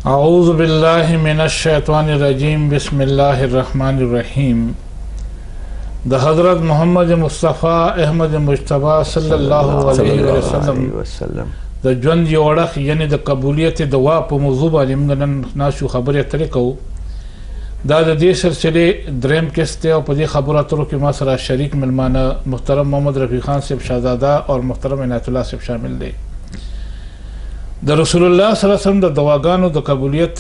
اعوذ باللہ من الشیطان الرجیم بسم اللہ الرحمن الرحیم دا حضرت محمد مصطفیٰ احمد مجتبی صلی اللہ علیہ وسلم دا ژوند یو اړخ یعنی د قبولیت دعا په موضوع باندې موږ نن ناسو خبرې اترې کوو. دا د دې سلسلې دریم قسط دی او په دې خبرو اترو کې ما سره شریک ملمانه محترم محمد رفیق خان صاحب شهزاده اور محترم عنایت الله صاحب شامل دی. د رسول الله صلی الله علیه وسلم د دواګانو د قبولیت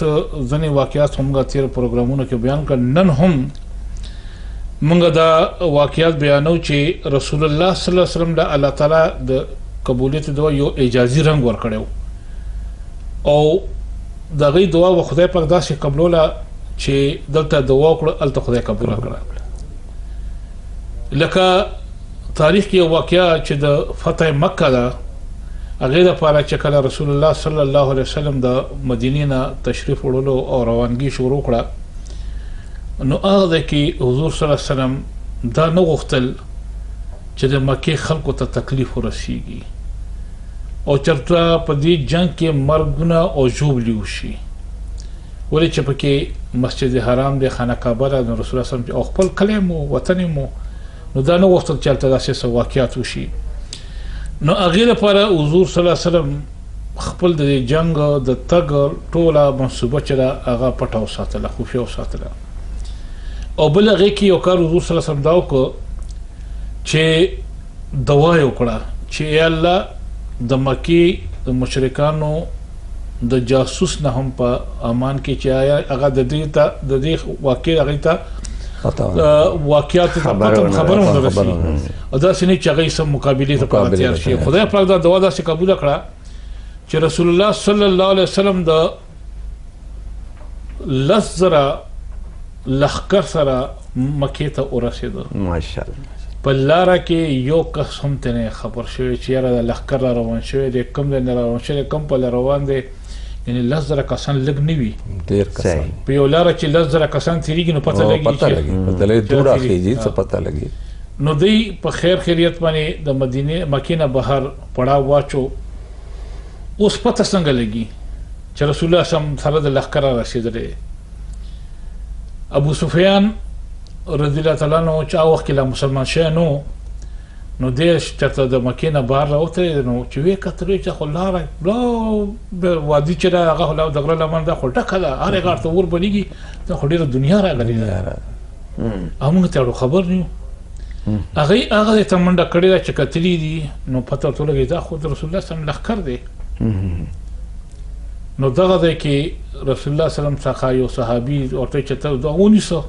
ځینې واقعات هم موږ تیر پروګرامونو کې بیان کړل. نن هم موږ دا واقعات بیانو چې رسول الله صلی الله علیه وسلم د الله تعالی د قبولیت دعا یو اجازي رنګ ورکړو او د غي دعا و خدای پاک داسې قبوله چې دلته دعا وکړه الته خدای قبول کړه. لکه تاریخ کې واقعا چې د فتح مکه دا هغه د پاره چې کله رسول الله صلی الله علیه وسلم د مدینې نه تشریف وړلو او روانګي شروع کړه نو هغه کې حضور صلی الله علیه وسلم دا نه غوښتل چې د مکه خلکو ته تکلیف ورسیږي او چرته په دې جنگ کې مرګونه او ژوبلي وشي ولې چې پکې مسجد حرام د خانه کعبه د رسول الله صلی الله علیه وسلم او خپل کلم او وطن مو نو دا نه غوښتل چې تل داسې واقعیت وشي. نو هغه لپاره حضور صلی الله علیه وسلم خپل د جنگ د تګ ټوله منصوبه چې هغه پټاو ساتله خفیه ساتله او بل هغه کې یو کار حضور صلی الله علیه وسلم دا وکړ چې دوا یې وکړه چې الله د مکی د مشرکانو د جاسوس نه هم په امان کې چې آیا هغه د دې واقع هغه ته واقعات خبرونه ورسي او دا سني چې هغه سم مقابله ته تیار شي. خدای پاک دا دوا داسې قبول کړه چې رسول الله صلی الله علیه وسلم د لزرا لخر سره مکه ته ورسېد. ماشاءالله په لاره کې یو کس هم ته خبر شوی چې یاره د لخر روان شوی دی کم نه روان شوی کم په روان دی یعنی لزر کسان لګ نه وي ډیر کسان په یو لاره چې لزر کسان تیریږي نو پته لګي پته لګي دور اخیږي څه پته لګي نو دی په خیر خیریت باندې د مدینه مکه نه بهر پړاو واچو اوس پته څنګه لګي چې رسول الله صم سره د لخر رسیدلی. ابو سفیان رضی الله تعالی عنہ چې وخت کې مسلمان شې نو دیش چرته د مکه نه بهر راوته نو چې وی کترې چې خلاره بلا وادي چې هغه له دغه لمن دا خلټه کړه هر هغه ته ور بنيږي ته خډيره دنیا راغلي همغه ته خبر نیو هغه ته منډه کړې چې کتلې دي نو پته ټولګي دا خود رسول الله صلی الله علیه وسلم لخر دی. نو دغه د کې رسول الله صلی الله علیه وسلم څخه یو صحابي ورته چې ته دا ونیسو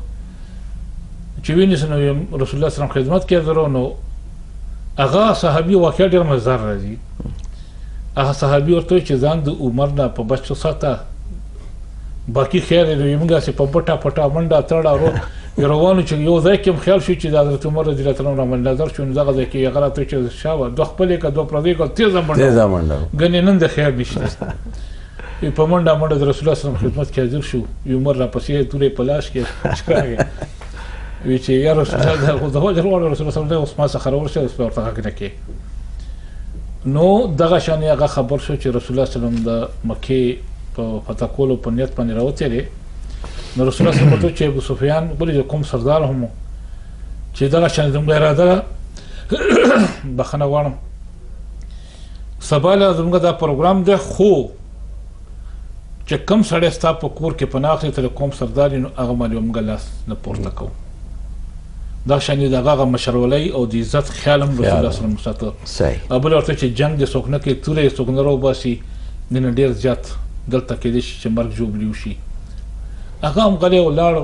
چې وینیس نو رسول الله صلی الله علیه وسلم خدمت کوي درو نو هغه صحابي واقع ډیر مزار راځي. هغه صحابي ورته چې ځان د عمر نه په بچو ساته باقي خیر دی موږ چې په پټا پټا منډه تړا ورو روانو چې یو ځای کې خیال شو چې د حضرت عمر رضی الله عنه باندې نظر شو دغه ځای کې هغه ته چې شاوه د خپل کې دوه پردي کو تیز منډه غنې نن د خیر نشته په منډه د رسول الله صلی الله علیه وسلم خدمت کې حاضر شو عمر را پسې تورې پلاش کې ښکاري وی چې یا رسول الله د وجه ورو رسول الله صلی الله علیه وسلم ما سره ورشه اوس په ورته کې نو دغه شان هغه خبر شو چې رسول الله صلی الله علیه وسلم د مکه په فتح کولو په نیت باندې راوته لري. نو رسول الله صلی الله علیه وسلم چې ابو سفیان بلې کوم سردار هم چې دغه شان زموږ اراده بخنه وانم سبا له زموږ دا پروګرام ده خو چې کم سړی ستا په کور کې پناه اخلي ته کوم سردار نو هغه باندې موږ لاس نه پورته کوو. دا شانی دغه مشرولۍ او د عزت خیال هم رسول الله صلی الله علیه وسلم ساته. ابل ورته چې جنگ د سوکنه کې تورې سوکنه رو باسي نن ډیر زیات دلته کې دي چې مرګ جوړ شي. هغه هم غلې ولار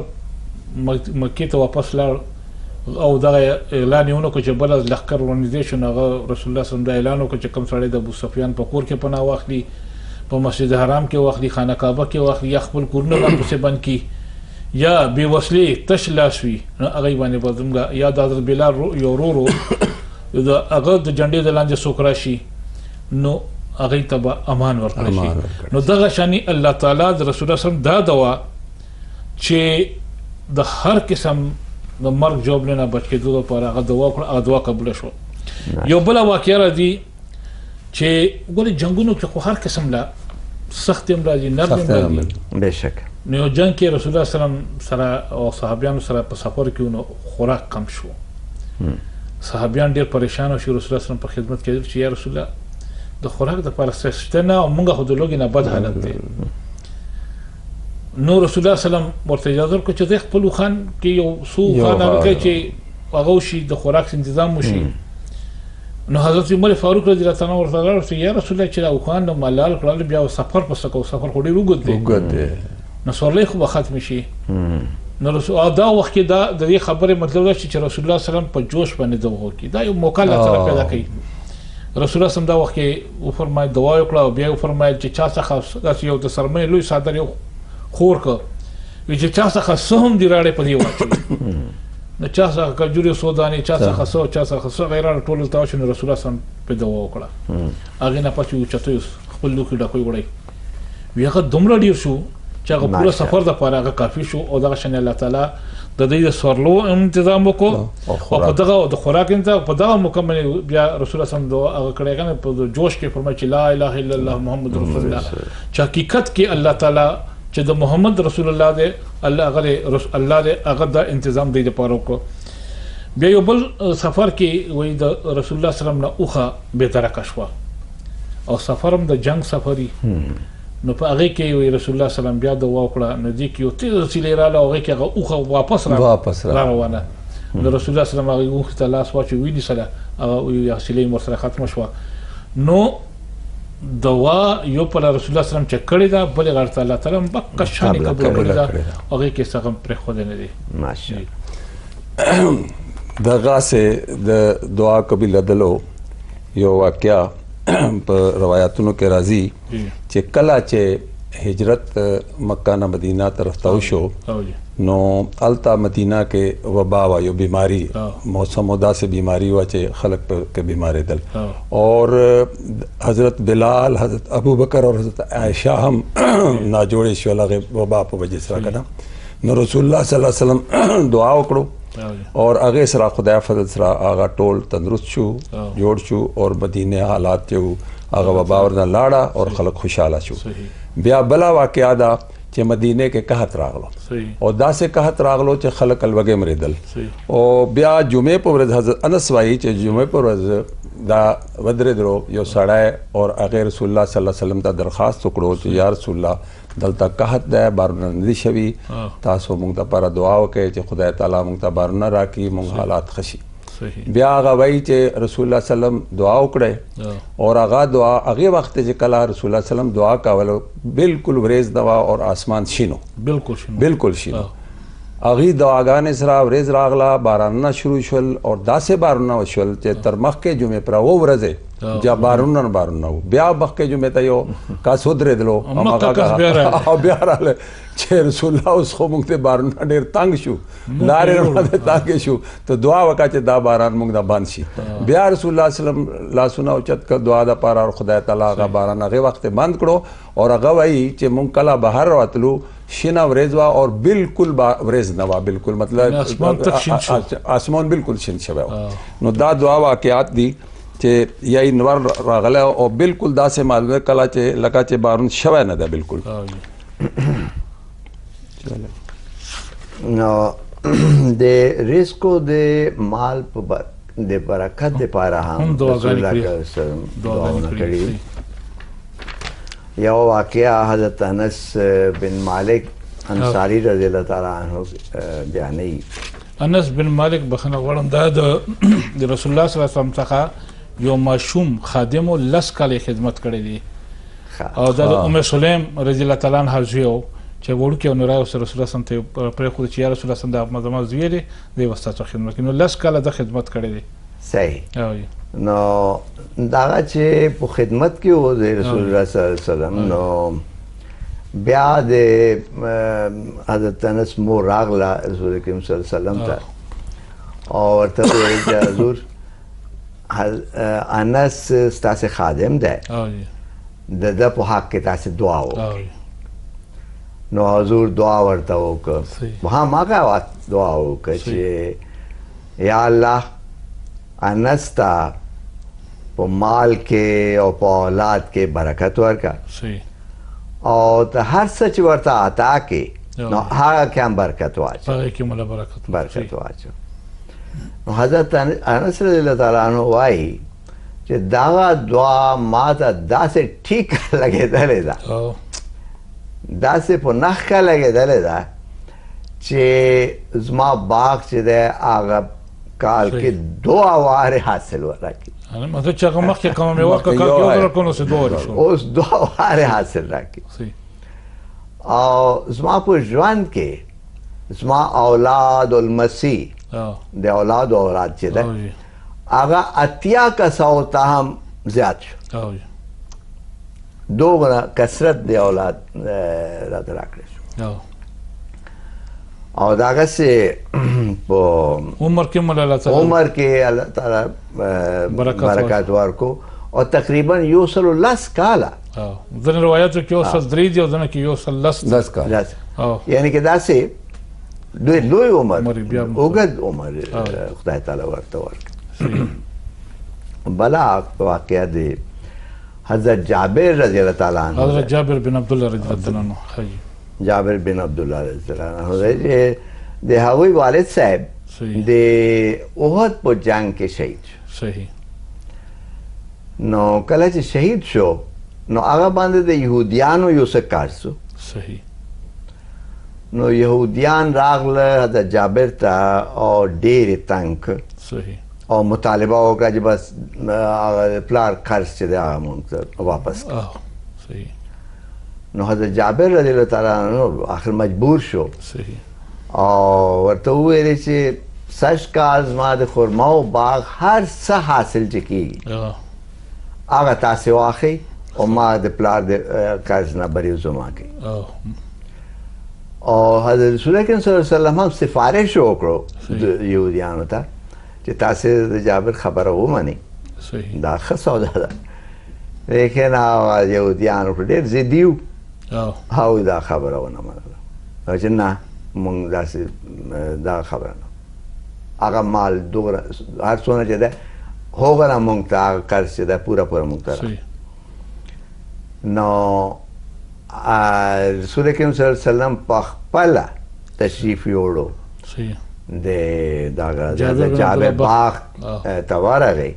مکه ته واپس لاړ او دا اعلان یې ونکړ چې بل لخر ورنیزیشن هغه رسول الله صلی الله علیه وسلم دا اعلان وکړ چې کوم سړی د ابو سفیان په کور کې پناه واخلي په مسجد حرام کې واخلي خانه کعبه کې واخلي یا خپل کورونه باندې بند کی یا بے وسلی تش لاشوي نو هغه باندې بدمګه یا د حضرت بلال یو ورو د هغه د جنډې د لاندې سوکرا شي نو هغه ته امان ورکړي شي. نو دغه شانی الله تعالی د رسول الله صلی الله علیه وسلم دا دوا چې د هر قسم د مرګ جوړ نه بچ کېدو لپاره هغه دوا قبول شو. یو بل واقعه را دي چې ګوري جنگونو کې خو هر قسم لا سخت هم راځي نرم هم راځي بشک. نو یو جنګ کې رسول الله صلی الله علیه وسلم سره او صحابیانو سره په سفر کې نو خوراک کم شو صحابیان ډېر پریشان شو رسول الله صلی الله علیه وسلم په خدمت کې چې یا رسول الله د خوراک د لپاره څه شته نه او موږ خو د لوګي نه بد حالت دی نو رسول الله صلی الله علیه وسلم ورته اجازه ورکړه چې د خپل خان کې یو سو خان هغه چې هغه شي د خوراک تنظیم وشي نو حضرت عمر فاروق رضی الله عنه ورته راغی یا رسول الله چې او خان د ملال کړل بیا سفر پس کو سفر خو ډیر وګد دی نو سورلې خو ختم شي نو رسول دا وخت کې دا د دې خبره مطلب دا چې رسول الله صلی الله علیه وسلم په جوش باندې دغه کی دا یو موقع لا سره پیدا کړي رسول الله صلی الله وخت کې و فرمایي دعا وکړه او بیا و فرمایي چې چا څخه داسې یو د سرمنې لوی صادر یو خور ک وی چې چا څخه سهم دی راړې په دی واچو نو چا څخه کجوري سوداني چا څخه سو چا څخه سو غیر ټول تاو شنو رسول الله صلی الله په دعا وکړه هغه نه پاتې چته خپل لوکي ډکوي وړي ویغه دومره ډیر شو چې هغه پوره سفر د پاره هغه کافي شو او دغه شنه الله تعالی د دې سورلو تنظیم وکړو او په دغه د خوراک انتظام په دغه مکمل بیا رسول الله صلی الله علیه وسلم کړه کنه په جوش کې فرمایي چې لا اله الا الله محمد رسول الله چې حقیقت کې الله تعالی چې د محمد رسول الله دې الله هغه الله دې هغه د تنظیم دی لپاره وکړو بیا یو بل سفر کې وای د رسول الله صلی الله علیه وسلم نه اوخه به ترکه شو او سفرم د جنگ سفري نو په هغه کې رسول الله صلی الله علیه وسلم بیا دعا وکړه نو دې کې یو تیز وسیله رااله هغه کې هغه اوخه واپس روانه نو رسول الله صلی الله علیه وسلم هغه اوخه ته لاس واچو ویلي سره هغه یو وسیله مرسره ختم شو نو دوا یو په رسول الله صلی الله علیه وسلم چې کړی دا بل غړ الله تعالی بک شان قبول کړی دا هغه کې څنګه پر خو نه دي ماشاءالله دغه سه د دعا قبول دلو یو واقعیا په روایتونو کې راځي چې کله چې هجرت مکه نه مدینه طرف ته شو نو التا مدینه کې وبا وا یو بیماری موسم ودا سے بیماری وا چې خلق په بیماری دل اور حضرت بلال حضرت ابوبکر اور حضرت عائشہ هم نا جوړې شو لغه وبا په وجه سره کړه نو رسول الله صلی الله علیه وسلم دعا وکړو اور هغه سره خدای فضل سره هغه ټول تندرست شو جوړ شو اور مدینه حالات جو هغه وبا ورنه لاړه اور خلق خوشاله شو بیا بلا واقعا دا چې مدینه کې قحط راغلو او داسې قحط راغلو چې خلک الوګې مریدل او بیا جمعې په ورځ حضرت انس وایي چې جمعې په ورځ دا ودرې درو یو سړی اور هغه رسول الله صلی الله علیه وسلم ته درخواست وکړو چې یا رسول الله دلته قحط ده بارونه نه دي شوي تاسو موږ ته پر دعا وکړئ چې خدای تعالی موږ ته بارونه راکړي موږ حالات خشي بیا هغه وایي چې رسول الله صلی الله علیه وسلم دعا وکړه اور هغه دعا هغه وخت چې کله رسول الله صلی الله علیه وسلم دعا کاوله بالکل وریز دوا اور آسمان شینو بالکل شینو هغه دعاګانې سره وریز راغلا بارانونه شروع شول اور داسې بارونه وشول چې تر مخکې جمعې پر و ورځې جا بارونه بیا مخکې جمعې ته یو کاس ودرېدلو او بیا راغله چې رسول الله اوس خو موږ ته بارونه ډېر تنګ شو لارې باندې تنګ شو ته دعا وکړه چې دا باران موږ نه بند شي بیا رسول الله صلی الله علیه وسلم لاسونه اوچت کړ دعا د پاره اور خدای تعالی هغه باران هغه وخت بند کړو اور هغه وایي چې موږ کله بهر راتلو شینا وریز وا اور بالکل وریز نه وا بالکل مطلب آسمان بالکل شین شوی نو دا دعا واقعات دي چې یای نور راغله او بالکل داسې معلومه کلا چې لکه چې بارون شوی نه ده بالکل نو د رزقو د مال په د برکت لپاره هم رسول الله دعا کړې یو واقعا حضرت انس بن مالک انصاری رضی الله تعالی عنہ بیانې انس بن مالک بخنه غواړم دا د رسول الله صلی الله علیه وسلم څخه یو ماشوم خادم لس کاله خدمت کړی دی او دا د ام سلیم رضی الله تعالی عنها زوی چې وړوکی نو راو سره رسول الله صلی الله علیه وسلم پر خو چې یا رسول الله صلی الله علیه وسلم د زوی دی د واسطه خدمت کینو لس کاله د خدمت کړی دی صحیح نو دا چې په خدمت کې و د رسول الله صلی الله علیه وسلم نو بیا د حضرت انس مور راغله رسول کریم صلی الله علیه وسلم ته او ورته ویل چې حضور انس ستاسو خادم دی د په حق کې تاسو دعا وکړئ نو حضور دعا ورته وکړه هغه دعا وکړه چې یا الله انس ته په مال کې او په اولاد کې برکت ورکړه او ته هر څه چې ورته عطا کې نو هغه کې هم برکت واچو هغه کې مولا برکت واچو. نو حضرت انس رضی الله تعالی عنہ وایي چې دا دعا ما ته داسې ټیک لګېدلې ده، داسې په نښه لګېدلې ده چې زما باغ چې دی هغه کال کې 2 واره حاصل راکړي. مطلب چې هغه مخکې کومه میوه که کال کې یو ځل کړو، اوس 2 واره شو، اوس 2 واره حاصل راکړي. او زما په ژوند کې زما اولاد المسیح د اولاد او اولاد چې ده هغه 80 کسانو ته هم زیات شو، دومره کثرت د اولاد راته راکړی شو. او دغسې په عمر کې مولا الله تعالی برکات ورکو، او تقریبا 110 کاله. ځینې روایاتو کې 103 دي او ځینې کې 110 کاله، یعنی کې داسې لوی عمر، اوږد عمر خدای تعالی ورته ورکړي. بله واقعه د حضرت جابر رضی الله تعالی عنہ، حضرت جابر بن عبدالله رضی الله عنہ، جابر بن عبدالله رضی الله عنہ چې د هغوی والد صاحب د احد په جنگ کې شهید شو. صحیح. نو کله چې شهید شو نو هغه باندې د یهودیانو یو څه کار سو. صحیح. نو یهودیان راغله حضرت جابر ته او ډېرې تنګ. صحیح. او مطالبه وکړه چې بس پلار قرض چې دی هغه مونږ ته واپس کړه. صحیح. نو حضرت جابر رضی الله تعالی عنہ آخر مجبور شو. صحیح. او ورته وویل چې سږ کال زما د خرماو باغ هر څه حاصل چې کېږي هغه تاسې واخلئ او ما د پلار د قرض نه بری زما کوي. او حضرت رسول اکرم صلی الله علیه وسلم هم سفارش وکړو د یهودیانو ته چې تاسې د جابر خبره ومنئ، دا ښه سودا ده. لیکن یهودیانو په ډېر ضدي وو، هغوی دا خبره ونه منله چې نه مونږ داسې دا خبره نه، هغه مال دومره هر څونه چې ده هغه نه مونږ ته هغه قرض چې ده پوره مونږ ته راکړي. نو رسول کریم صلی الله علیه وسلم په خپله تشریف یوړو د دغه جابر باغ ته ورغی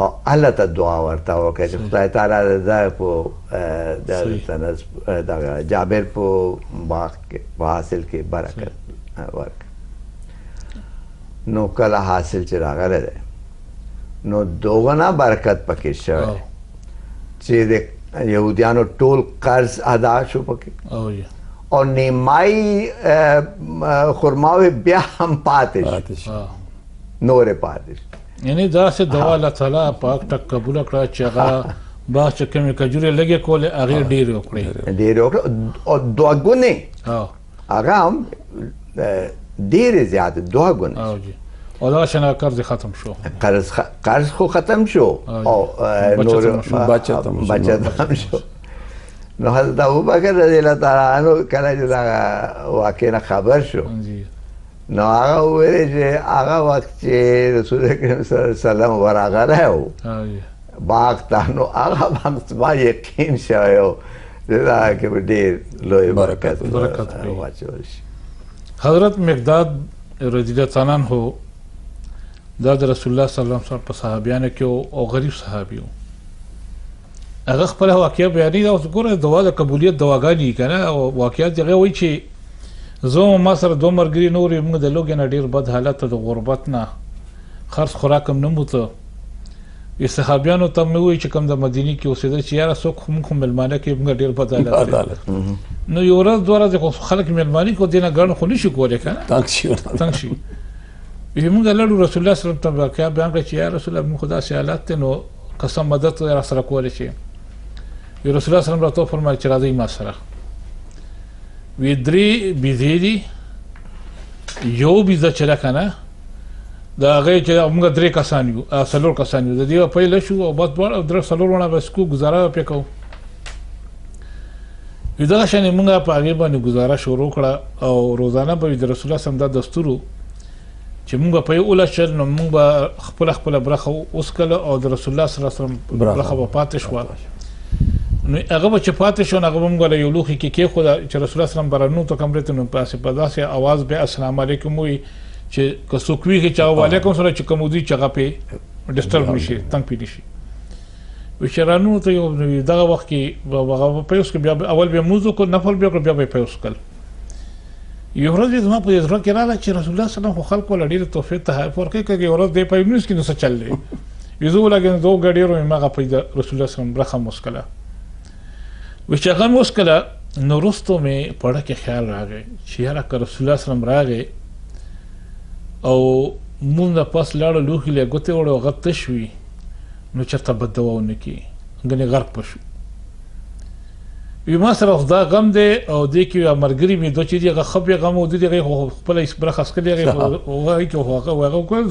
او الله ته دعا ورته وکړه چې خدای تعالی د په دغه جابر په باغ کې په حاصل کې برکت ورکړه. نو کله حاصل چې راغلی دی نو دوغنا برکت پکې شوی چې د یهودیانو ټول قرض ادا شو پکې او نیمایي خرماوې بیا هم پاتې شو، نورې پاتې شو. یعنی داسې دوا الله تعالی پاک ټک قبوله کړه چې هغه باغ چې کومې کجورې لږې کولې هغې ډېرې وکړې او 2 ګونې، هغه هم ډېرې زیاتې 2 ګونې. او دا شنه قرض ختم شو، قرض خو ختم شو او بچت هم شو. نو حضرت ابوبکر رضی الله تعالی عنہ کله چې دا واقع نه خبر شو نو هغه وویل چې هغه وخت چې رسول کریم صلی الله علیه وسلم ورغلی و باغ ته نو هغه وخت ما یقین شوی و چې دا کې به ډېر لوی برکت واچول شي. حضرت مقداد رضی الله تعالی عنہ دا د رسول الله صلی الله علیه وسلم په صحابیانو کې او غریب صحابي و. هغه خپل واقعه بیانوي. دا اوس ګوره دوا د قبولیت دواګانې که نه او واقعیت هغه وایي چې زه ما سره 2 ملګري نور موږ د لوږې نه ډېر بد حالت د غربت نه خرڅ خوراک هم نه موته. صحابیانو ته مې ووایي چې کوم د مدینې کې اوسېدل چې یاره څوک موږ خو مېلمانه کې موږ ډېر بد حالت نو یو ورځ 2 ورځې خو خلک مېلماني کړو دې نه ګڼ خو نه شي کولی که نه تنګ شي. موږ لاړو رسول الله صلی الله علیه وسلم ته واقعه بیان کړه چې یا رسول الله موږ خو داسې حالت دی نو قسم مدد را سره کولی شي. رسول الله صلی الله علیه وسلم راته وفرمایل چې راځئ ما سره. وی 3 بیزې دي، یو بیزه چې ده که نه د هغې چې موږ 3 کسان یو 4 کسان یو د دې به پیله شو او بس 4 ونه بس کو ګزاره به پرې کوو. وی دغه شانې موږ په هغې باندې ګزاره شروع کړه او روزانه به د رسول الله صلی الله علیه وسلم دا دستور و چې موږ به په یو 19 نو موږ به خپله برخه وڅکله او د رسول الله صلی الله علیه وسلم برخه به پاتې شوه. نو هغه به چې پاتې شو هغه به موږ له یو لوښي کې کېښوده چې رسول الله سلام برنو ته کمرې ته نو په داسې اواز به السلام علیکم وایي چې که څوک ویښي چې هغه وعلیکم سره چې کوم ودي چې هغه پې ډسټرب نه شي تنګ پې نه شي وایي چې رانو ته یو دغه وخت کې هغه په یوس کې بیا اول بیا لمونځ وکړو نفل بیا وکړو بیا به یې په یوس کړل یو ورځ زما په زړه کې راغله چې رسول الله سلام خو خلکو له ډېرې تحفې تحایف ورکوي که یو ورځ دی په یونس کې نو څه چل دی وایي زه ولګېدم دو ګډېرو مې هغه په رسول الله سلام برخه مې وڅکله وایي چې هغه مې وڅکله نو وروستو مې په زړه کې خیال راغی چې یاره که رسول الله سلام راغی او مونږ نه پاس لاړو لوښي له ګوتې وړو هغه تش وي نو چېرته بد دوا ونه کړي ګنې غرق به شو وی ما سره خو دا غم دی او دې کې یو ملګري مې دوه چې دي هغه ښه بې غم و دي هغې خو خپله برخه څکلې هغې خو هغې کې خو هغه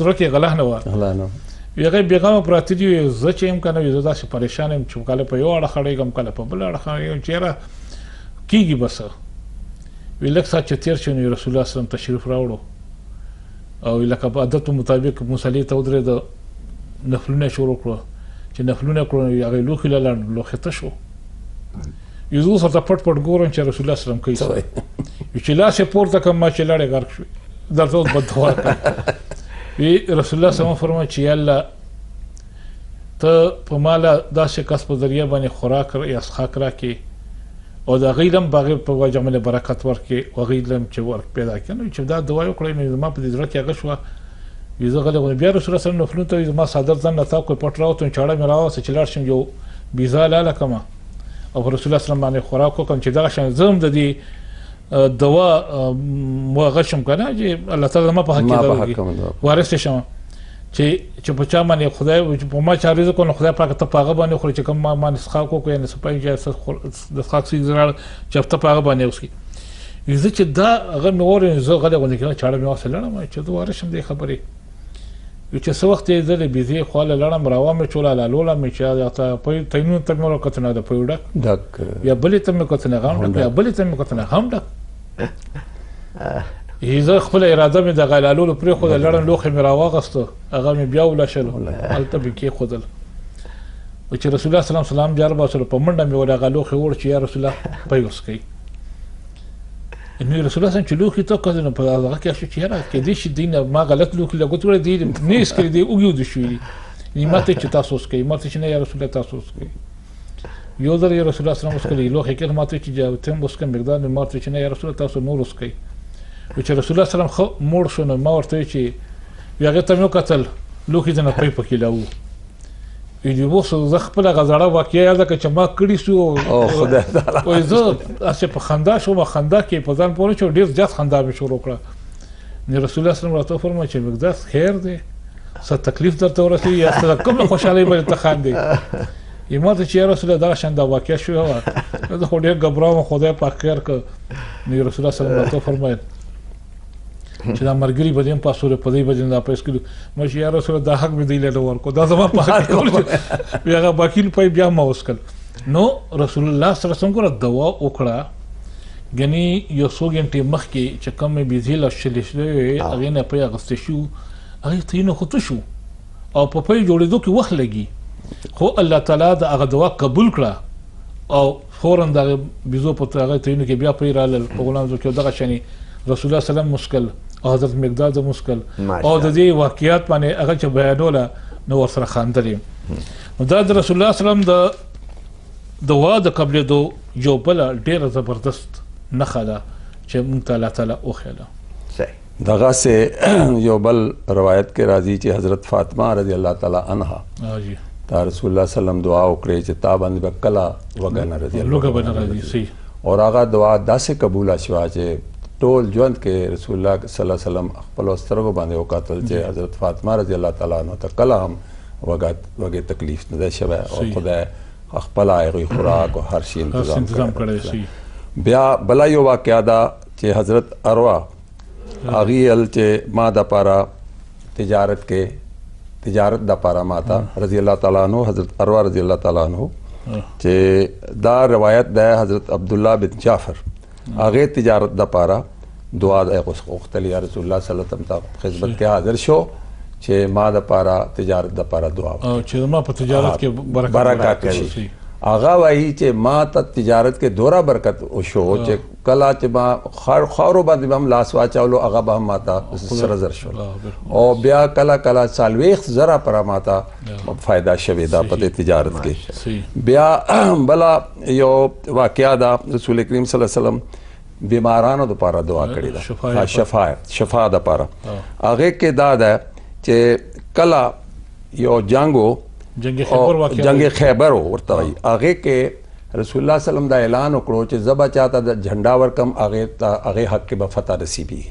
زړه کې غله نه وه وی هغې بې غمه پراته دي زه چې یم که نه وي زه داسې پریشان یم چې کله په یو اړه خړېږم کله په بل اړه خړېږم چې یاره کېږي به څه وی لږ ساعت چې تېر شو نو رسول الله سلم تشریف راوړو او لکه په عادت مطابق مصلي ته ودرېده نفلونه یې شروع کړو چې نفلونه یې کړو نو هغې لوښي له لاندې لوښې ته شو یو زه اوس ورته پټ پټ ګورم چې رسول الله سلم کوي څه چې لاس یې پورته کړم ما چې لاړې غرق شوې درته اوس بد دعا کوم وی رسول الله سلم فرمایي چې یا الله ته په ما له داسې کس په ذریعه باندې خوراک یا څښاک راکړې او د هغوی هم په هغې په وجه باندې برکت ورکړې او هغوی هم چې ورک پیدا کړې نو چې دا دعا یې وکړئ نو زما په دې زړه کې هغه شوه وي زه غلی غونې بیا رسول الله سلم نفلونو ته وي زما څادر ځان نه تاو کړ پټ راوتم چاړه مې راوسته چې لاړ شم یو بیزا لاله کړمه او په رسول الله سلم باندې خوراک وکړم چې دغه شان زه هم د دې دوا هغه شم که نه چې الله تعالی زما په حق کې وارث شم چې په چا باندې خدای په ما چا رزق وکړو نو خدای پاک ته په هغه باندې وخوري چې کوم ما باندې څښاک وکړو یعنې سپی د څښاک څیز راړ چې ته په هغه باندې وڅښي زه چې دا هغه مې واورېد زه غلی غوندې کېدم چاړه مې واخیسته لاړم چې زه وارث شم دې خبرې چې څه وخت یې زه د بیزې خوا له لاړم راوا مې چوله لالوله مې چې تینونو ته مې ورکتل د پوی ډک یا بلې ته مې کتل غم ډک یا بلې ته مې کتل غم ډک زه خپله اراده مې دغه لالولو پرېښوده لړم لوښی مې راواغسته هغه مې بیا ولشلو هلته مې کېښودل چې رسول الله سلام سلام جار باسلو په منډه مې ول هغه لوښی وړ چې یا رسول الله پی وڅکئ نو رسول الله سلام چې لوښي ته کتل نو په هغه کې شو چې یاره کېدای شي دوی نه ما غلط لوښي له ګوتې وړی دی نه یې څکلي دی اوږې اوږده شوي دي ما ته چې تاسو وڅکئ ما ته چې نه یا رسول الله تاسو وڅکئ یو ځل یې رسول الله سلام وڅکلی لوښی کې ما ته چې ته هم وڅکم مقدار مې ما ورته چې نه یا رسول الله تاسو نور وڅکئ چې رسول الله سلام ښه موړ شو نو ما ورته ویل چې هغې ته مې وکتل لوښي ته نه پی پکې لا وو ویل اوس زه خپله هغه زړه واقعه یاده کړه چې ما کړي سو وایي زه هسې په خندا شوم خندا کې په ځان پوه نه شوم ډېر زیات خندا مې شروع کړه نو رسول الله سلام راته وفرمایل چې مقدار خیر دی څه تکلیف درته ورسېږي یا څه کومه خوشحالۍ باندې ته خاندې ما ته چې یا رسول الله دغه شان دا واقعه شوې وه زه خو ډېر ګبراوم خدای پاک خیر کړ نو رسول الله سلام راته وفرمایل چې دا ملګري به دې هم پاسوره په دې به دې ناپیس کړي ما چې یا رسول الله دا حق مې دی له ورکو دا زما په حق کې بیا هغه باقي روپۍ بیا ما وڅکل نو رسول الله صلی الله علیه وسلم ګوره دوا وکړه ګنې یو څو ګنټې مخکې چې کومې بیزې له شلې شوې وې هغې نه پی اخیستی شو هغې تیونه خو ته شو او په پی جوړېدو کې وخت لګي خو الله تعالی د هغه دوا قبول کړه او فورا د هغې بیزو په هغې تیونو کې بیا پی رالل په غلام کې دغه شانې رسول الله سلام مسکل او حضرت مقداد د مسکل او د دې واقعیات باندې هغه چې بیانوله نو ورسره خاندل نو دا د رسول الله سلام د دعا د قبلېدو یو بله ډېره زبردست نښه ده چې موږ ته الله تعالی وښیله دغسې یو بل روایت کې راځي چې حضرت فاطمه رضی الله تعالی عنها تا رسول الله سلم دعا وکړې چې تا باندې به کله وږه نه راځي او هغه دعا داسې قبوله شوه چې ټول ژوند کې رسول الله صلی الله علیه وسلم خپلو سترګو باندې وکتل چې حضرت فاطمه رضی الله تعالی عنها ته کله هم وږې تکلیف نه ده شوی او خدای خپله هغوی خوراک او هر شي انتظام کړی بیا بله یو واقعه ده چې حضرت اروا هغې ویل چې ما دپاره تجارت دپاره ما ته رضی الله تعالی عنه حضرت اروا رضی الله تعالی عنه چې دا روایت ده حضرت عبدالله بن جعفر هغې تجارت دپاره دعا غوښتل یا رسول الله صلی الله علیه وسلم ته خدمت کې حاضر شو چې ما دپاره تجارت دپاره دعا چې زما په تجارت کې برکت شي هغه وایي چې ما ته تجارت کې دوره برکت وشو چې کله چې ما خاورو باندې به هم لاس واچولو هغه به هم ما ته سره زر شول او بیا کله کله 40,000 پر ما ته فایده شوې ده په دې تجارت کې. بیا بله یو واقعه ده رسول کریم صلی الله علیه وسلم بیمارانو دپاره دعا کړې ده شفا دپاره. هغې کې دا ده چې کله یو جنګ جنگ خیبر ورته وایي هغې کې رسول الله صلی الله علیه وسلم دا اعلان وکړو چې زه به چاته د جھنډا ورکم هغې حق کې به فتح نصیبېږي.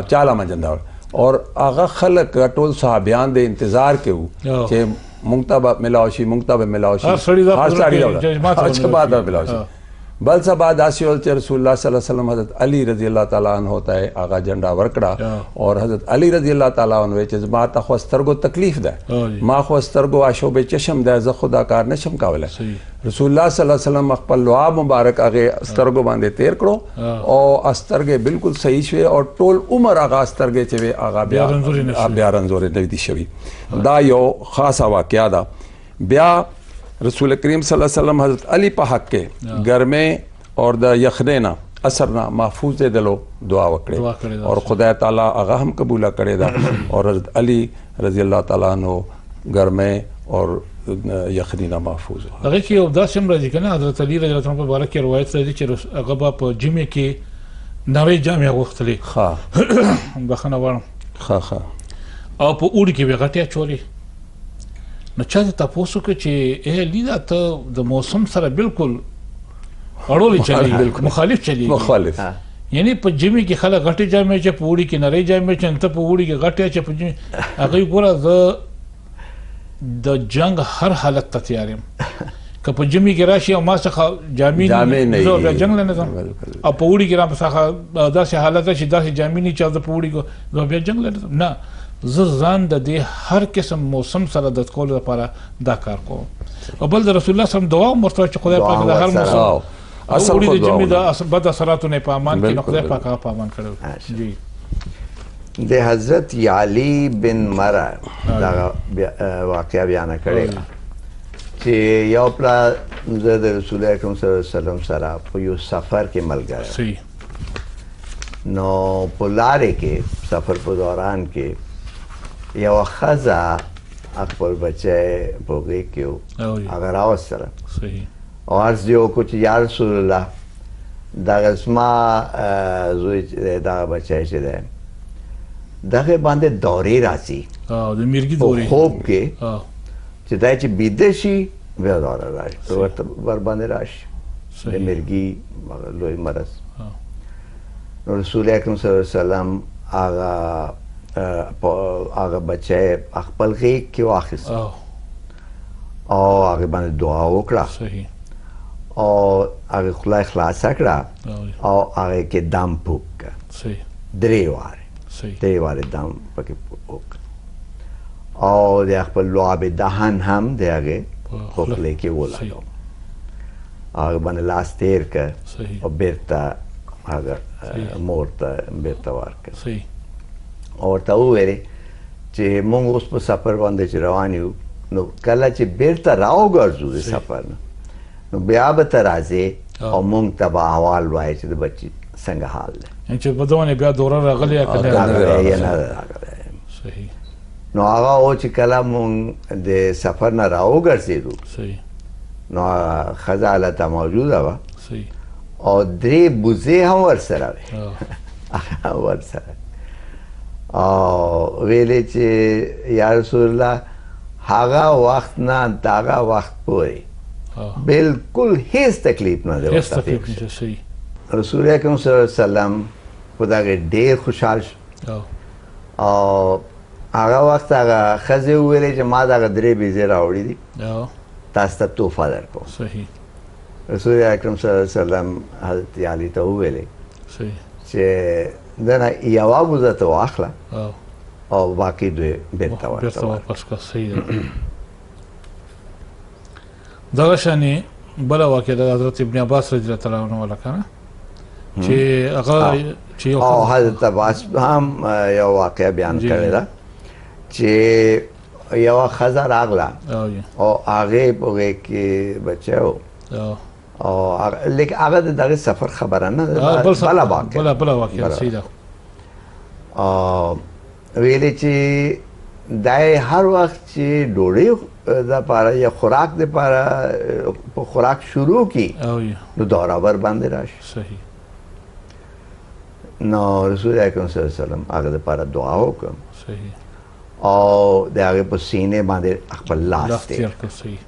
چاله ما جھنډا اور هغه خلک ټول صحابیان د انتظار کې وو چې مونږ ته به میلاو شي مونږ ته به میلاو شي هر سړي به میلاو شي. بل سبا داسې ول چې رسول الله صلی الله علیه وسلم حضرت علی رضی الله تعالی عنہ ته هغه جھنډا ورکړه اور حضرت علی رضی الله تعالی عنہ چې ما ته خو سترګو تکلیف ده ما خو سترګو آشوب چشم ده زه خدا کار نشم کولای. رسول الله صلی الله علیه وسلم خپل لعاب مبارک هغه سترګو باندې تیر کړو او سترګې بالکل صحیح شوې او ټول عمر هغه سترګې چې هغه بیا رنځورې نه دي شوي. دا یو خاصه واقعه ده. بیا رسول کریم صلی الله علیه وسلم حضرت علی په حق کې ګرمۍ اور د یخنۍ نه اثر نه محفوظ دلو دعا وکړې اور خدای تعالی هغه هم قبوله کړې ده اور حضرت علی رضی الله تعالی عنہ ګرمۍ اور یخنۍ نه محفوظ. هغه کې یو داسې هم راځي که نه حضرت علی رضی الله عنه په باره کې روایت راځي چې هغه به په جمعې کې نرۍ جامې اغوښتلې بخښنه غواړم او په اوړي کې به یې غټې اچولې. نو چا ته تپوس وکړه چې ای لیده ته د موسم سره بالکل اړولې چلېږي مخالف چلېږي. یعنی په جمعې کې خلک غټې جامې چې په اوړي کې نرۍ جامې چې ته په اوړي کې غټې چې په جمعې هغوی ګوره زه د جنګ هر حالت ته تیار یم که په جمعې کې راشي او ما څخه جامې زه بیا جنګ له نه ځم او په اوړي کې را څخه داسې حالت چې داسې جامې نه چې زه په اوړي کې زه بیا جنګ له نه ځم. نه زه ځان د دې هر قسم موسم سره د کولو لپاره دا کار کوم. او بل د رسول الله صلی الله علیه وسلم دعا هم ورته چې خدای پاک د هر موسم اوړي د جمعې د بد اثراتو نه په امان کې نو خدای پاک هغه په امان کړی. جی د حضرت علی بن مرہ دا واقعه بیان کړی چې یو پلا د رسول اکرم صلی الله علیه وسلم سره په یو سفر کې ملګری نو په لارې کې سفر په دوران کې یو ښځه خپل بچی په غېږ کې و هغه راوستله او عرض یې وکړو چې یا رسول الله دغه زما زوی چې دی دغه بچی چې دی دغه باندې دورې راځي په خوب کې چې دی چې بیده شي بیا دوره راشي ورته ورباندې راشي د مرګي لوی مرض. نو رسول اکرم صلی الله علیه وسلم هغه بچی خپل غېږ کې واخیست او هغې باندې دعا وکړه او هغې خوله خلاصه کړه او هغې کې دم پوک کړه 3 وارې دم پکې پوک او د خپل لعاب دهن هم د هغې په خولې کې ولګو هغه باندې لاس تیر کړه او بیرته هغه مور ته بیرته ورکړه او ورته وویلې چې موږ اوس په سفر باندې چې روان یو نو کله چې بیرته راوګرځو د سفر نه نو بیا به ته راځې او موږ ته به احوال وایې چې د بچي څنګه حال دی چې په دونه بیا دوره راغلی یا نه راغلی. نو هغه او چې کله موږ د سفر نه راوګرځېدو نو ښځه هلته موجوده وه او 3 بوزې هم ورسره وې ورسره او ویلې چې یا رسول الله هغه وخت نه د هغه وخت پورې بالکل هیڅ تکلیف نه دی ورته پېښ شوی. رسول اکرم صلی الله علیه وسلم په دغه ډېر خوشحال شو او هغه وخت هغه ښځې وویلې چې ما دغه 3 بیزې راوړي دي تاسو ته تحفه درکوم. رسول اکرم صلی الله علیه وسلم حضرت علی ته وویلې چې دنه یوه بوزه ته واخله او باقي دوی بیرته ورته دغه شانې بله واقعه د حضرت ابن عباس رضی الله تعالی عنه والا کنه چې هغه چې او حضرت عباس هم یو واقعه بیان کړې ده چې یو ښځه راغله او هغې په غېږ کې بچی و او لیکن هغه د دغه سفر خبره نه ده، بله واقعه صحیح ده. ویلې چې دا هر وخت چې ډوډۍ دپاره یا خوراک دپاره په خوراک شروع کړي نو دورابر باندې راشي. صحیح. نو رسول اکرم صلی الله علیه وسلم هغه دپاره دعا وکړه. صحیح. او د هغې په سینې باندې خپل لاس تېر کړ. صحیح.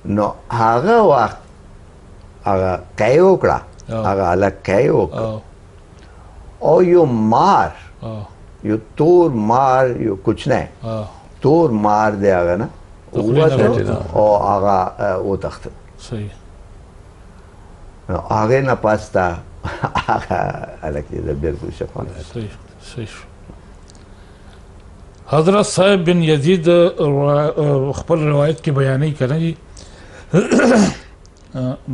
نو هغه وخت هغه قی وکړه، هغه هلک قی وکړه او یو مار، یو تور مار، یو کوچنی تور مار دی هغه نه ووته او هغه وتښتېد. صحیح. نو هغې نه پس ته هغه هلک یې بلکل شفا. صحیح. صحیح. حضرت صاحب بن یزید خپل روایت کې بیانوي که نه دي،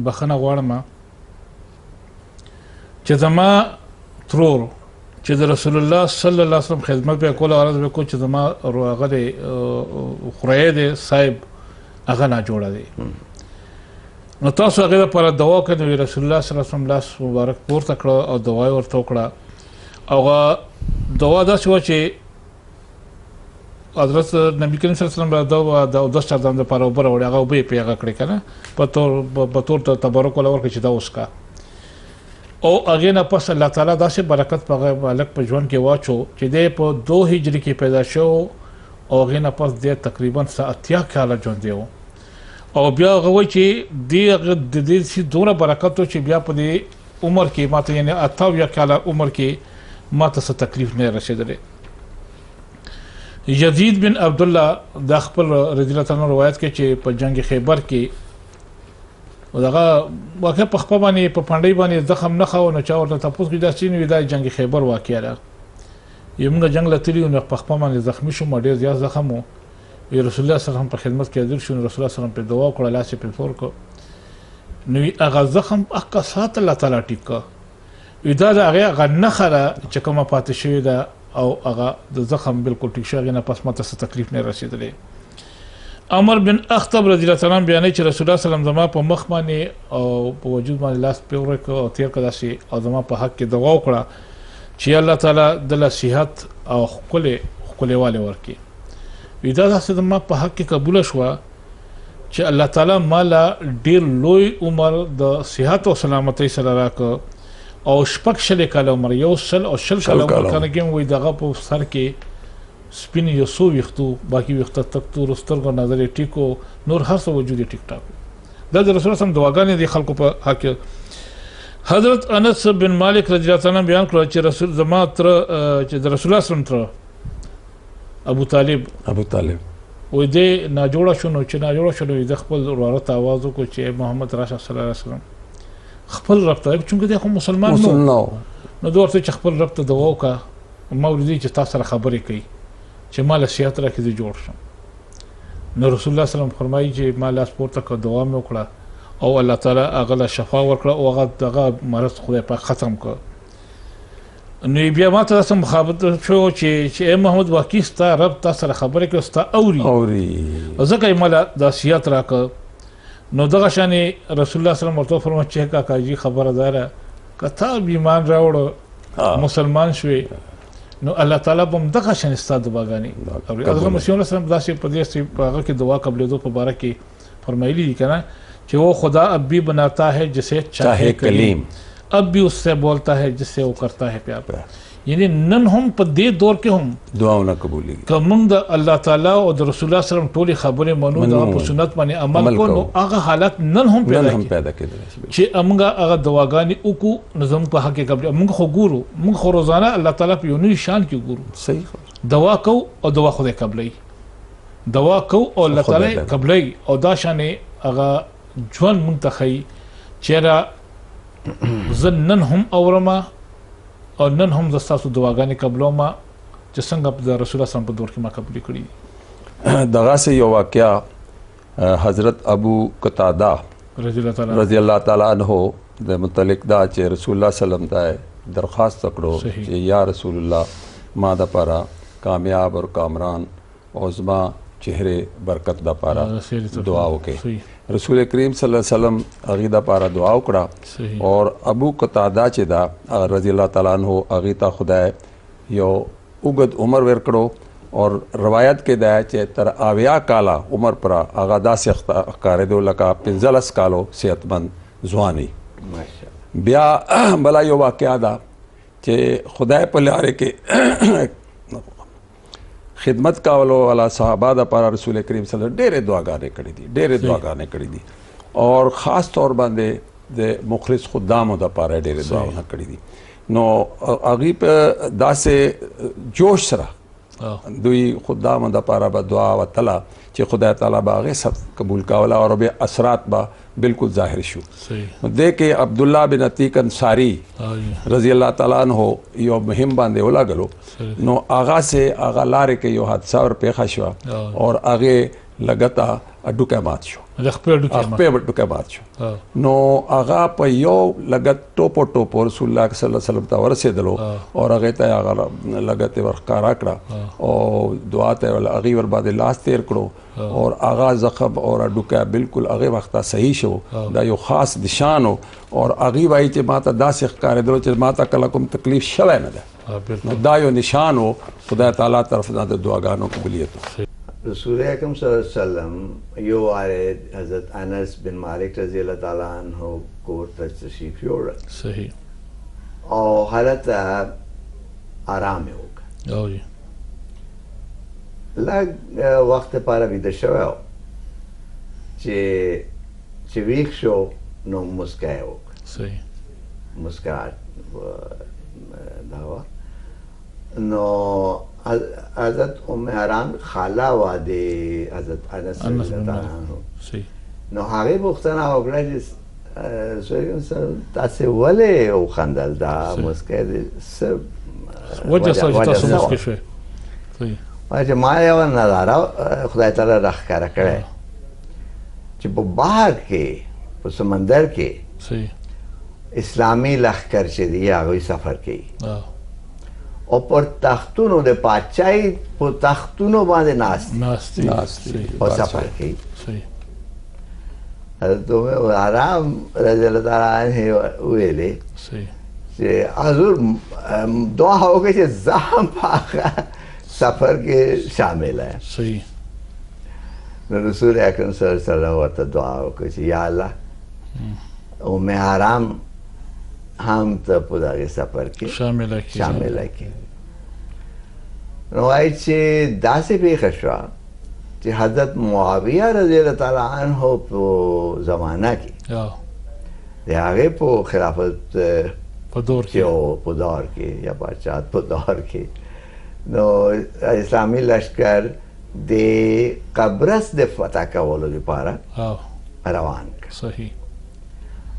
بخښنه غواړم چې زما ترور چې د رسول الله صلی الله علیه وسلم خدمت به کوله، عرض به کو چې زما هغه دی خورایه دی صاحب هغه ناجوړه دی، نو تاسو هغې دپاره دعا وکړئ. نو رسول الله صلی الله علیه وسلم لاس مبارک پورته کړه او دعا یې ورته وکړه. او هغه دعا داسې وه چې حضرت نبی کریم صلی الله علیه وسلم د اودس چاودان دپاره اوبه راوړې، هغه اوبه یې پرې هغه کړې که نه په طور تبرک وله ورکړې چې دا وڅښه. او هغې نه پس الله تعالی داسې برکت په هغه هلک په ژوند کې واچو چې دی په 2 هجري کې پیدا شو او هغې نه پس دی تقریبا 80 کاله ژوندی و. او بیا هغه وایي چې د دې دومره برکت و چې بیا په دې عمر کې ما ته یعنې 78 کاله عمر کې ما ته څه تکلیف نه رسېدلی. یزید بن عبدالله دا خپل رضی الله تعالی روایت کې چې په جنگ خیبر کې دغه واقع په خپل باندې په پنډۍ باندې زخم نه خاو، نو چا ورته تاسو کې دا سینې وی دا جنگ خیبر واقع ده. یمنه جنگ لتلی نو په خپل باندې زخمی شو، ډېر زیات زخم وو. رسول الله صلی الله علیه وسلم په خدمت کې حاضر شو، رسول الله صلی الله علیه وسلم په دعا وکړه، لاس یې په فور کو، نو هغه زخم اکه سات الله تعالی ټیک کا. دا هغه نه خره چې کومه پاتې شوې ده او هغه د زخم بالکل ټیک شو، هغې نه پس ماته څه تکلیف نه رسېدلی. عمر بن اخطب رضی الله تعالی عنه بیانوي چې رسول الله صلی الله علیه وسلم زما په مخ باندې او په وجود باندې لاس پورې کړ او تېر کړ داسې، او زما په حق کې دعا وکړه چې الله تعالی دله صحت او ښکلیوالی ورکړي. دا داسې زما په حق کې قبوله شوه چې الله تعالی ماله ډېر لوی عمر د صحت او سلامتۍ سره راکړ او 6 کاله عمر، 100 کاله عمر کنه کې وایي دغه په سر کې سپین یو څو ویښتو، باقي ویښته تک تور، سترګو نظر یې ټیک و، نور هر څه وجود یې ټیک ټاک و. دا د رسول الله صلی الله علیه وسلم دعاګانې دي خلکو په حق کې. حضرت انس بن مالک رضی الله تعالی عنه بیان کړه چې زما تره چې د رسول الله صلی الله علیه وسلم تره ابو طالب وایي دی ناجوړه شو، نو چې ناجوړه شو نو د خپل وراره ته آواز وکړو چې محمد راشه صلی الله علیه وسلم خپل رب ته، چونکه دی خو مسلمان نو نو ده ورته چې خپل رب ته دعا وکړه، ما ولیدی چې تا سره خبرې کوي چې ما له صحت راکړي زه جوړ شم. نو رسول الله صلی الله علیه وسلم فرمایي چې ما لاس پورته کړ، دعا مې وکړه او الله تعالی هغه له شفا ورکړه او هغه دغه مرض خدای پاک ختم کړ. نو بیا ما ته داسې مخابط شو چې ای محمد واقعي ستا رب تا سره خبرې کوي، ستا اوري ځکه یې ما له دا صحت راکړ. نو دغه شانې رسول الله صلی الله علیه وسلم ورته وفرمایل چې کاکاجي خبره دا ده که تا ایمان راوړه مسلمان شوې نو الله تعالی به هم دغه شانې ستا دعاګانې اوري. حضرت مسیح علیه السلام داسې په دې هغه کې دعا قبلېدو په باره کې فرمایلي دي که نه چې وہ خدا اب بھی بناتا ہے جسے چاہے کلیم، اب بھی اس سے بولتا ہے جس سے وہ کرتا ہے پیار. یعنی نن هم په دې دور کې هم دعاونه قبولېږي که موږ د الله تعالی او د رسول الله صلی الله علیه وسلم ټولې خبرې منو، د په سنت باندې عمل کوو، نو هغه حالت نن هم پیدا کېدلی چې موږ هغه دعاګانې وکړو نو زموږ په حق کې قبلې. موږ خو ګورو، موږ خو روزانه الله تعالی په یو نوي شان کې ګورو. صحیح دعا کوو او دعا خدای قبلوي، دعا کوو او الله تعالی قبلوي. او دا شانې هغه ژوند موږ ته ښیي چېرې زه نن هم اورمه او نن هم زه ستاسو دعاګانې قبلوم چې څنګه د رسول الله صلی په دور کې ما قبولې کړي دي. دغسې یو واقعه حضرت ابو قتاده رضی الله تعالی عنه د متعلق دا چې رسول الله صلی الله علیه وسلم ته درخواست وکړو چې یا رسول الله ما دپاره کامیاب اور کامران او زما چهره برکت د پاره دعا وکړي رسول کریم صلی الله علیه وسلم هغه د پاره دعا وکړه اور ابو قتاده چې دا رضی الله تعالی عنہ هغه ته خدای یو اوږد عمر ورکړو اور روایت کې دا چې تر 80 کاله عمر پر هغه داسې ښکارېدو لکه 15 کالو صحتمند ځواني بیا بلا یو واقعه ده چې خدای په لارې کې خدمت کولو والا صحابه د پر رسول کریم صلی الله علیه وسلم ډېرې دعاګانې کړې دي اور خاص طور باندې د مخلص خدامو د پر ډېرې دعاونه کړې دي نو هغه په داسې جوش سره دوی خدامو د پر به دعا وتله چې خدای تعالی به هغه سب قبول کاوله او به اثرات به بالکل ظاهر شو دې کې عبد الله بن عتیق انصاری رضی الله تعالی عنہ یو مهم باندې ولاګلو نو آغا سے آغا لارې کې یو حادثه ور پیښه شو اور هغه لګتا اډوکه مات شو اډوکه مات شو نو آغا په یو لګت ټوپو رسول الله صلی الله علیه وسلم ته ورسېدلو اور هغه ته هغه لګت ورخکارا کړه او دعا ته هغه ور باندې لاس تیر کړو اور آغا زخم اور اډوکه بالکل هغه وخت صحیح شو دا یو خاص نشانو اور هغه وایي چې ماته داسې ښکارېدلو چې ماته کله کوم تکلیف شوی نه ده دا یو نشانو خدای تعالی طرف نه د دعاګانو قبولیت رسول اکرم صلی اللہ علیہ وسلم یو آرے حضرت انس بن مالک رضی اللہ تعالیٰ عنہ کور تا تشریف یوڑا صحیح اور حالت آرام ہوگا لگ وقت پارا بیده شوه ہو چه ویک شو نو مسکای ہوگا صحیح مسکراٹ دعوا نو حضرت ام حرام خاله واده حضرت انس رضی الله عنه نو هغه پوښتنه وکړه چې رسول تاسو ولې او خندل دا مسکه دې وجه تاسو مسکه شوي چې ما یو نظاره خدای تعالی راښکاره کړی چې په بحر کې په سمندر کې اسلامي لښکر چې دی هغوی سفر کوي او پر تختونو د پاچای په تختونو باندې ناست او سفر کوي حضرت آرام رضی الله تعالی عنہ ویلې چې حضور دعا وکړه چې زه هم په سفر کې شامل یم نو رسول اکرم صلی الله علیه وسلم ورته دعا وکړه چې یا الله ام حرام هم ته په دغه سفر کې شامل کړي نو وایي چې داسې پېښه شوه چې حضرت معاویه رضی الله تعالی عنه په زمانه کې د هغې په خلافت په دور کې یا پاچاهت په دور کې نو اسلامي لشکر د قبرص د فتح کولو لپاره روان کړ صحیح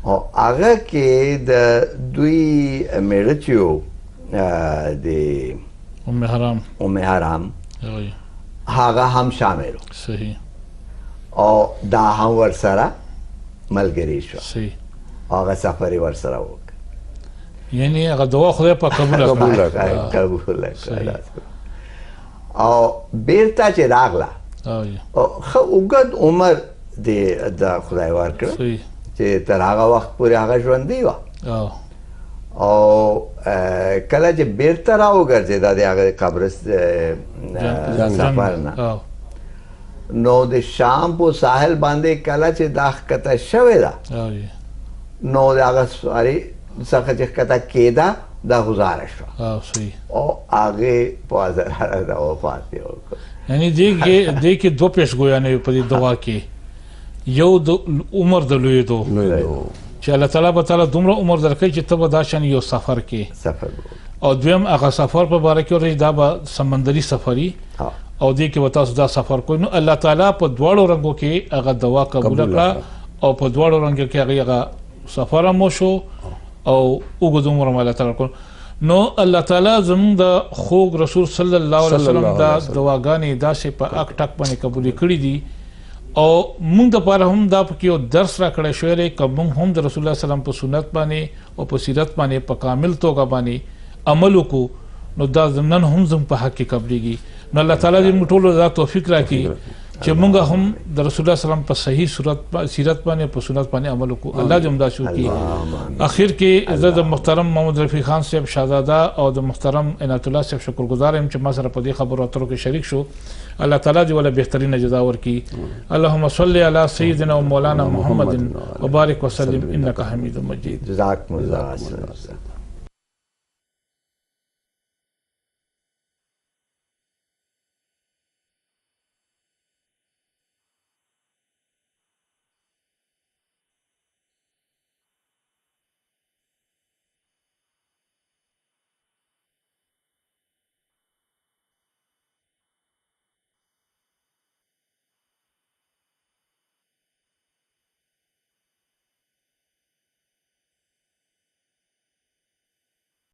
او هغه کې د دوی میړه چې و د ام حرام هغه هم شامل و صحیح او دا هم ورسره ملګری شو صحیح هغه سفر یې ورسره وکړ یعنی هغه دعا خدای په قبول کړه او بیرته چې راغله او ښه اوږد عمر د خدای ورکړه چې تر هغه وخت پورې هغه ژوندی وه او کله چې بیرته راوګرځېده د هغه قبرص سفر نه نو د شام په ساحل باندې کله چې دا ښکته شوې ده نو د هغه سواري څخه چې ښکته کېده دا گزاره شوه او هغې په ازراره د وفات یې وکړ یعنی دې کې دوه پیشګویانې په دې دعا کې یو د عمر د لویدو چې الله تعالی به تعالی دومره عمر درکړي چې ته به دا شان یو سفر کې او دویم هغه سفر په باره کې ورځي دا به سمندري سفري او دې کې به تاسو دا سفر کوئ نو الله تعالی په دواړو رنګو کې هغه دعا قبول کړه او په دواړو رنګو کې هغه سفر هم وشو او اوږد عمر هم الله تعالی کړ نو الله تعالی زموږ د خوږ رسول صلی الله علیه وسلم دا دعاګانې داسې په اک ټک باندې قبولې کړي دي او موږ دپاره هم دا پکې یو درس راکړی شوی دی که موږ هم د رسول الله سلم په سنت باندې او په سیرت باندې په کامل توګه باندې عمل وکړو نو دا نن هم زموږ په حق کې قبلېږي نو الله تعالی دې موږ ټول دا توفیق راکړي چې موږ هم د رسول الله سلام په صحیح سیرت باندې په سنت باندې عمل وکړو. الله دې هم دا شو کړي. اخر کې زه د محترم محمد رفیق خان صاحب شهزاده او د محترم عنایت الله صاحب شکرګزار یم چې ما سره په دې خبرو اترو کې شریک شو. الله تعالی دې ولا بهترین جزا ورکړي. اللهم صل علی سیدنا و مولانا محمد وبارک وسلم انک حمید مجید. جزاکم الله خیر.